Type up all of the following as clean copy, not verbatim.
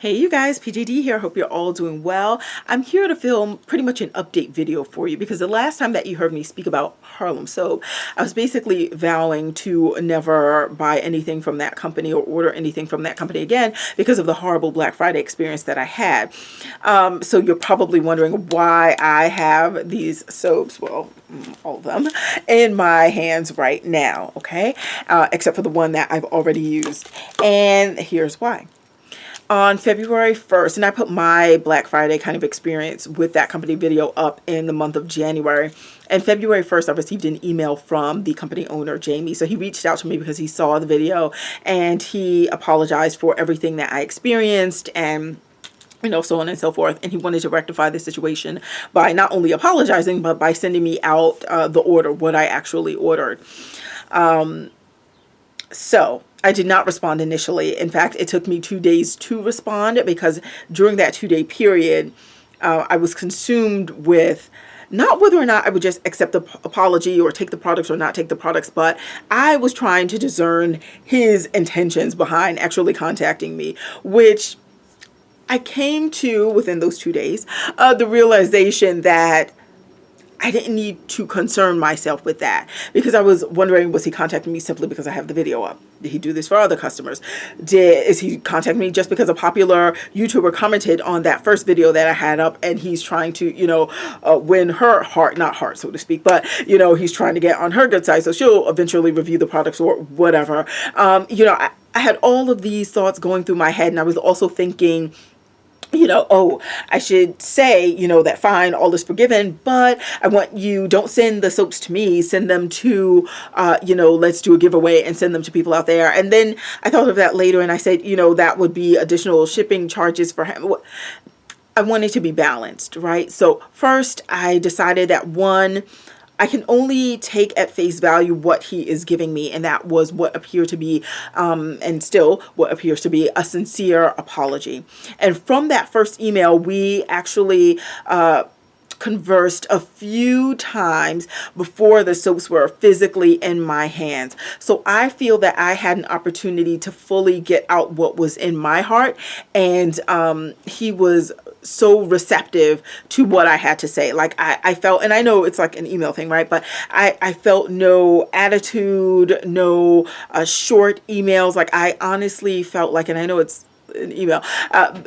Hey you guys, PJD here. Hope you're all doing well. I'm here to film pretty much an update video for you because the last time that you heard me speak about Harlem Soap, I was basically vowing to never buy anything from that company or order anything from that company again because of the horrible Black Friday experience that I had. So you're probably wondering why I have these soaps, well, all of them, in my hands right now, okay? Except for the one that I've already used. And here's why. On February 1st, and I put my Black Friday kind of experience with that company video up in the month of January. And February 1st, I received an email from the company owner, Jamie. So he reached out to me because he saw the video and he apologized for everything that I experienced and so on and so forth. And he wanted to rectify the situation by not only apologizing, but by sending me out the order, what I actually ordered. So I did not respond initially. In fact, it took me 2 days to respond because during that 2-day period, I was consumed with not whether or not I would just accept the apology or take the products or not take the products, but I was trying to discern his intentions behind actually contacting me, which I came to within those 2 days, the realization that I didn't need to concern myself with that because I was wondering, was he contacting me simply because I have the video up? Did he do this for other customers? Is he contacting me just because a popular YouTuber commented on that first video that I had up and he's trying to, win her heart, not heart, so to speak, but, he's trying to get on her good side so she'll eventually review the products or whatever. I had all of these thoughts going through my head, and I was also thinking, oh, I should say, that fine, all is forgiven, but I want you, don't send the soaps to me, send them to, let's do a giveaway and send them to people out there. And then I thought of that later and I said, that would be additional shipping charges for him. I wanted to be balanced, right? So first I decided that one, I can only take at face value what he is giving me, and that was what appeared to be, and still what appears to be, a sincere apology. And from that first email, we actually conversed a few times before the soaps were physically in my hands. So I feel that I had an opportunity to fully get out what was in my heart, and he was so receptive to what I had to say. Like I felt, and I know it's like an email thing, right? But I felt no attitude, no short emails. Like I honestly felt like, and I know it's an email,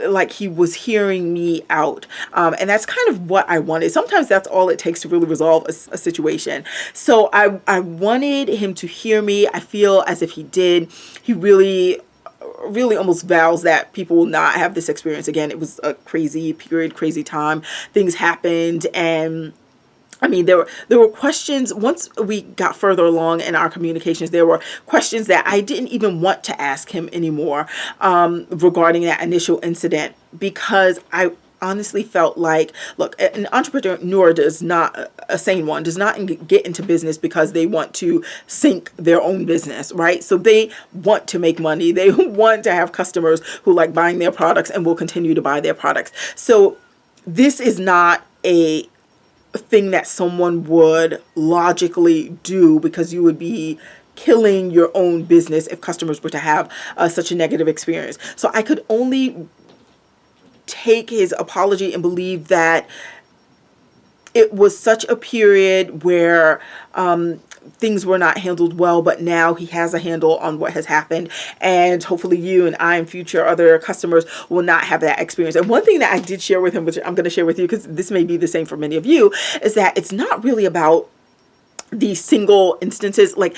like he was hearing me out. And that's kind of what I wanted. Sometimes that's all it takes to really resolve a situation. So I wanted him to hear me. I feel as if he did. He really almost vows that people will not have this experience again. It was a crazy period, crazy time. Things happened, and I mean, there were questions. Once we got further along in our communications, there were questions that I didn't even want to ask him anymore regarding that initial incident, because I honestly felt like, look, an entrepreneur does not, a sane one, does not get into business because they want to sink their own business, right? So they want to make money. They want to have customers who like buying their products and will continue to buy their products. So this is not a thing that someone would logically do, because you would be killing your own business if customers were to have such a negative experience. So I could only take his apology and believe that it was such a period where things were not handled well, but now he has a handle on what has happened, and hopefully you and I and future other customers will not have that experience. And one thing that I did share with him, which I'm going to share with you because this may be the same for many of you, is that it's not really about these single instances. Like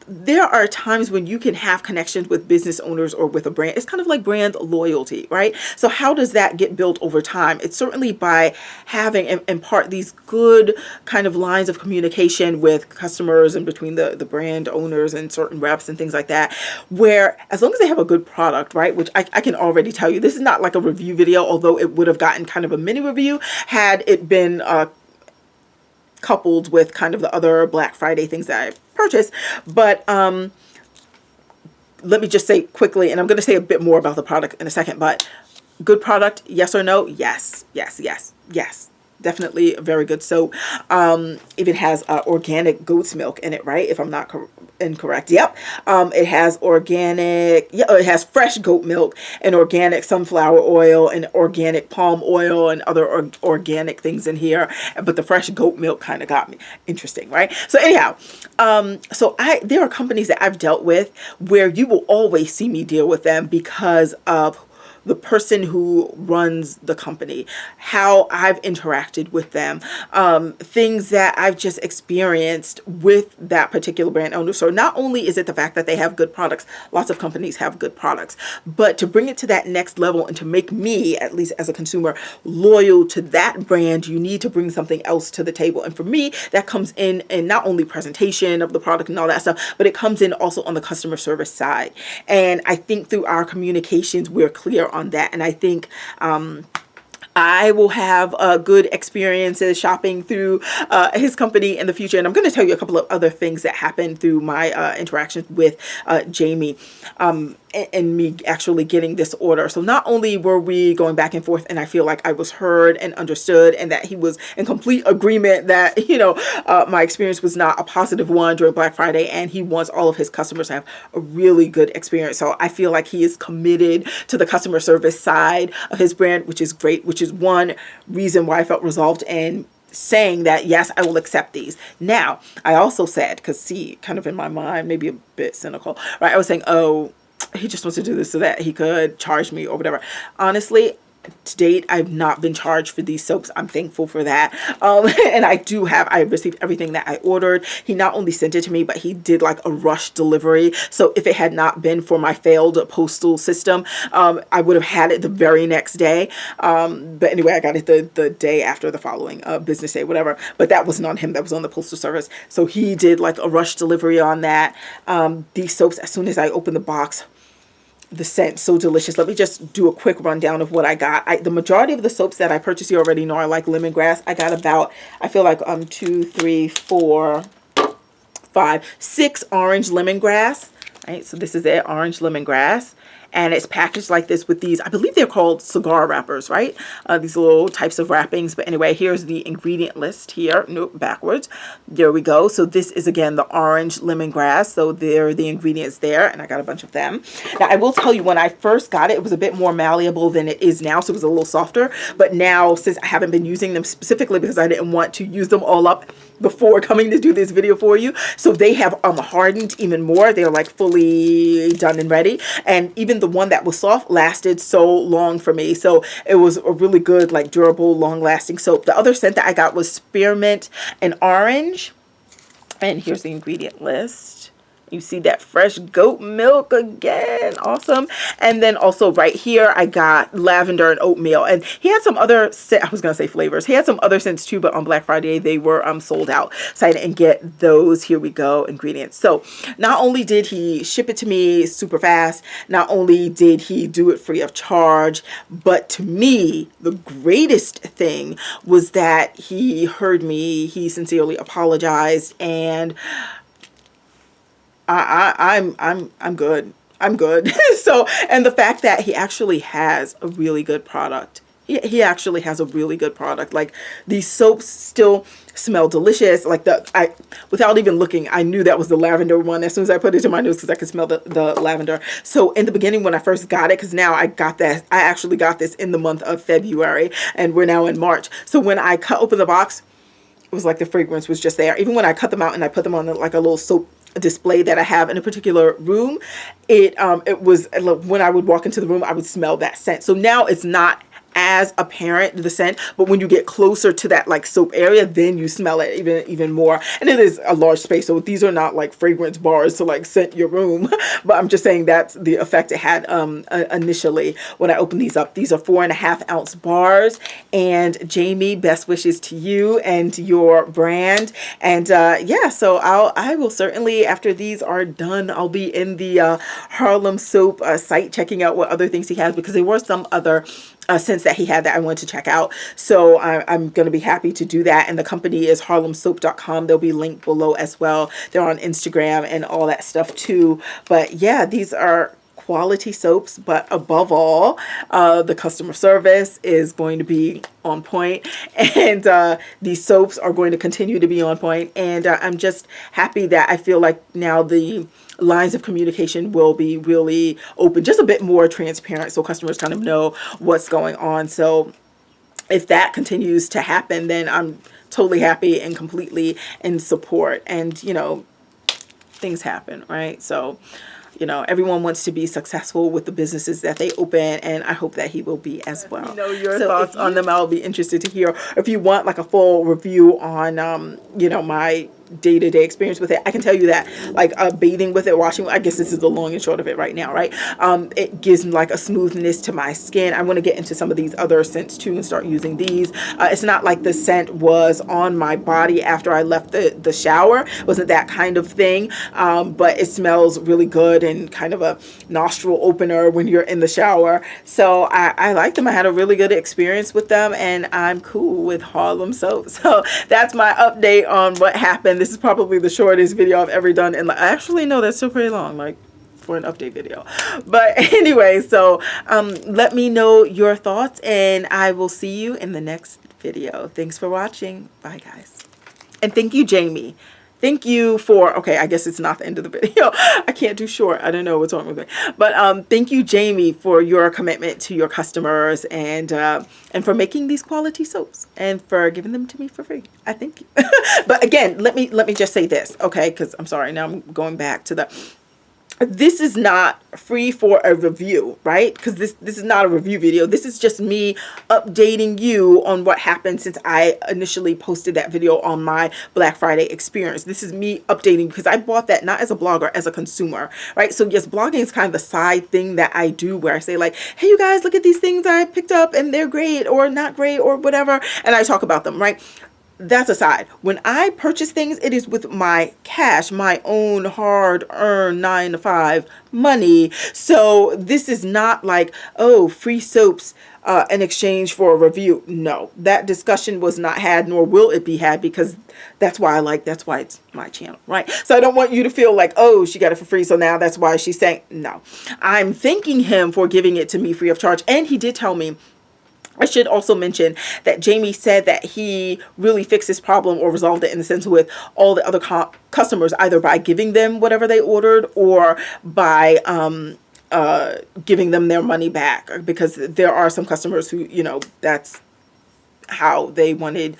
there are times when you can have connections with business owners or with a brand. It's kind of like brand loyalty, right? So how does that get built over time? It's certainly by having, in part, these good kind of lines of communication with customers and between the brand owners and certain reps and things like that, where as long as they have a good product, right, which I can already tell you, this is not like a review video, although it would have gotten kind of a mini review had it been coupled with kind of the other Black Friday things that I purchased. But let me just say quickly, and I'm going to say a bit more about the product in a second, but good product, yes or no? Yes, yes, yes, yes. definitely a very good soap. Even has organic goat's milk in it, right? If I'm not incorrect. Yep. It has organic, yeah, it has fresh goat milk and organic sunflower oil and organic palm oil and other organic things in here. But the fresh goat milk kind of got me interesting, right? So anyhow, there are companies that I've dealt with where you will always see me deal with them because of the person who runs the company, how I've interacted with them, things that I've just experienced with that particular brand owner. So not only is it the fact that they have good products, lots of companies have good products, but to bring it to that next level and to make me, at least as a consumer, loyal to that brand, you need to bring something else to the table. And for me, that comes in not only presentation of the product and all that stuff, but it comes in also on the customer service side. And I think through our communications, we're clear on that. And I think I will have good experiences shopping through his company in the future. And I'm going to tell you a couple of other things that happened through my interactions with Jamie and me actually getting this order. So not only were we going back and forth and I feel like I was heard and understood and that he was in complete agreement that, you know, my experience was not a positive one during Black Friday, and he wants all of his customers to have a really good experience. So I feel like he is committed to the customer service side of his brand, which is great, which is one reason why I felt resolved in saying that, yes, I will accept these. Now, I also said, because see, kind of in my mind, maybe a bit cynical, right? I was saying, oh, he just wants to do this so that he could charge me or whatever. Honestly, to date, I've not been charged for these soaps. I'm thankful for that. And I received everything that I ordered. He not only sent it to me, but he did like a rush delivery. So if it had not been for my failed postal system, I would have had it the very next day. But anyway, I got it the day after the following business day, whatever. But that wasn't on him. That was on the postal service. So he did like a rush delivery on that. These soaps, as soon as I opened the box, the scent so delicious. Let me just do a quick rundown of what I got. The majority of the soaps that I purchased, you already know I like lemongrass. I got about, I feel like 2, 3, 4, 5, 6 orange lemongrass. Right, so this is it, orange lemongrass. And it's packaged like this with these, I believe they're called cigar wrappers, right? These little types of wrappings. But anyway, here's the ingredient list here. Nope, backwards. There we go. So this is, again, the orange lemongrass. So there are the ingredients there. And I got a bunch of them. Now, I will tell you, when I first got it, it was a bit more malleable than it is now. So it was a little softer. But now, since I haven't been using them specifically because I didn't want to use them all up before coming to do this video for you, so they have hardened even more. They're like fully done and ready. And even the one that was soft lasted so long for me. So it was a really good, like, durable, long-lasting soap. The other scent that I got was spearmint and orange. And here's the ingredient list. You see that fresh goat milk again. Awesome. And then also right here, I got lavender and oatmeal. And he had some other, I was going to say flavors. He had some other scents too, but on Black Friday, they were sold out. So I didn't get those. Here we go, ingredients. So not only did he ship it to me super fast, not only did he do it free of charge, but to me, the greatest thing was that he heard me. He sincerely apologized, and I'm good. I'm good. So, and the fact that he actually has a really good product. He actually has a really good product. Like, these soaps still smell delicious. Like, without even looking, I knew that was the lavender one as soon as I put it to my nose because I could smell the lavender. So in the beginning when I first got it, because now I actually got this in the month of February and we're now in March. So when I cut open the box, it was like the fragrance was just there. Even when I cut them out and I put them on like a little soap display that I have in a particular room, it was, when I would walk into the room, I would smell that scent. So now it's not as apparent, the scent, but when you get closer to that like soap area, then you smell it even more. And it is a large space, so these are not like fragrance bars to like scent your room, but I'm just saying that's the effect it had initially when I opened these up. These are 4.5 ounce bars. And Jamie, best wishes to you and your brand. And yeah, so I will certainly, after these are done, I'll be in the Harlem Soap site checking out what other things he has, because there were some other scents that he had that I wanted to check out. So I'm going to be happy to do that. And the company is harlemsoap.com. They'll be linked below as well. They're on Instagram and all that stuff too. But yeah, these are quality soaps, but above all, the customer service is going to be on point, and these soaps are going to continue to be on point. And I'm just happy that I feel like now the lines of communication will be really open, just a bit more transparent, so customers kind of know what's going on. So if that continues to happen, then I'm totally happy and completely in support. And, you know, things happen, right? So, you know, everyone wants to be successful with the businesses that they open, and I hope that he will be as well. You know your thoughts on them. I'll be interested to hear. If you want like a full review on, you know, my day-to-day experience with it, I can tell you that like bathing with it, washing, I guess this is the long and short of it right now, right? It gives me like a smoothness to my skin. I want to get into some of these other scents too and start using these. It's not like the scent was on my body after I left the shower. It wasn't that kind of thing, but it smells really good and kind of a nostril opener when you're in the shower. So I like them. I had a really good experience with them, and I'm cool with Harlem Soap. So that's my update on what happened. This is probably the shortest video I've ever done, and actually no, that's still pretty long, like for an update video. But anyway, so let me know your thoughts, and I will see you in the next video. Thanks for watching. Bye guys. And thank you, Jamie. Thank you for, okay, I guess it's not the end of the video. I can't do short. I don't know what's wrong with me. But thank you, Jamie, for your commitment to your customers, and for making these quality soaps and for giving them to me for free. I thank you. But again, let me just say this, okay? Because I'm sorry, now I'm going back to this is not free for a review, right? Because this is not a review video. This is just me updating you on what happened since I initially posted that video on my Black Friday experience. This is me updating because I bought that not as a blogger, as a consumer, right? So yes, blogging is kind of the side thing that I do where I say like, hey, you guys, look at these things I picked up and they're great or not great or whatever. And I talk about them, right? That's aside. When I purchase things, it is with my cash, my own hard-earned 9-to-5 money. So this is not like, oh, free soaps in exchange for a review. No, that discussion was not had, nor will it be had, because that's why it's my channel, right? So I don't want you to feel like, oh, she got it for free, so now that's why she's saying no. I'm thanking him for giving it to me free of charge, and he did tell me. I should also mention that Jamie said that he really fixed this problem or resolved it in the sense with all the other customers, either by giving them whatever they ordered or by giving them their money back, because there are some customers who, you know, that's how they wanted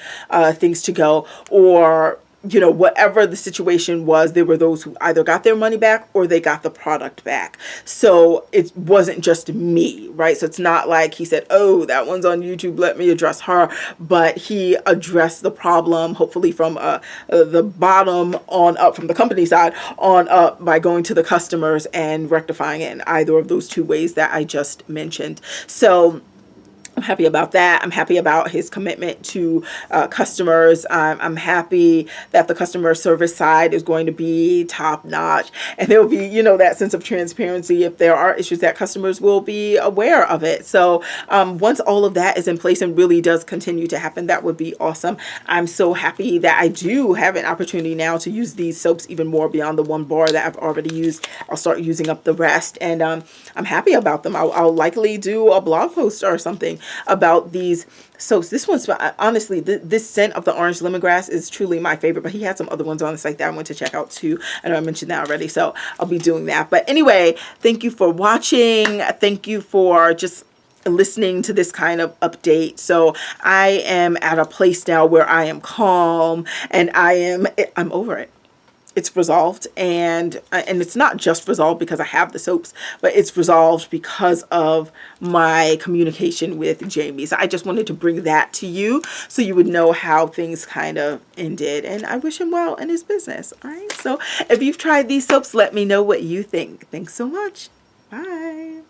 things to go, or you know, whatever the situation was, there were those who either got their money back or they got the product back. So it wasn't just me, right? So it's not like he said, oh, that one's on YouTube, let me address her. But he addressed the problem, hopefully from the bottom on up, from the company side on up, by going to the customers and rectifying it in either of those two ways that I just mentioned. So I'm happy about that. I'm happy about his commitment to customers. I'm happy that the customer service side is going to be top notch, and there will be, you know, that sense of transparency. If there are issues, that customers will be aware of it. So once all of that is in place and really does continue to happen, that would be awesome. I'm so happy that I do have an opportunity now to use these soaps even more beyond the one bar that I've already used. I'll start using up the rest, and I'm happy about them. I'll likely do a blog post or something about these soaps. This one's, honestly, this scent of the orange lemongrass is truly my favorite, but he had some other ones on the site that I went to check out too. I know I mentioned that already, so I'll be doing that. But anyway, thank you for watching. Thank you for just listening to this kind of update. So I am at a place now where I am calm, and I'm over it. It's resolved, and it's not just resolved because I have the soaps, but it's resolved because of my communication with Jamie. So I just wanted to bring that to you so you would know how things kind of ended, and I wish him well in his business. All right, so if you've tried these soaps, let me know what you think. Thanks so much. Bye.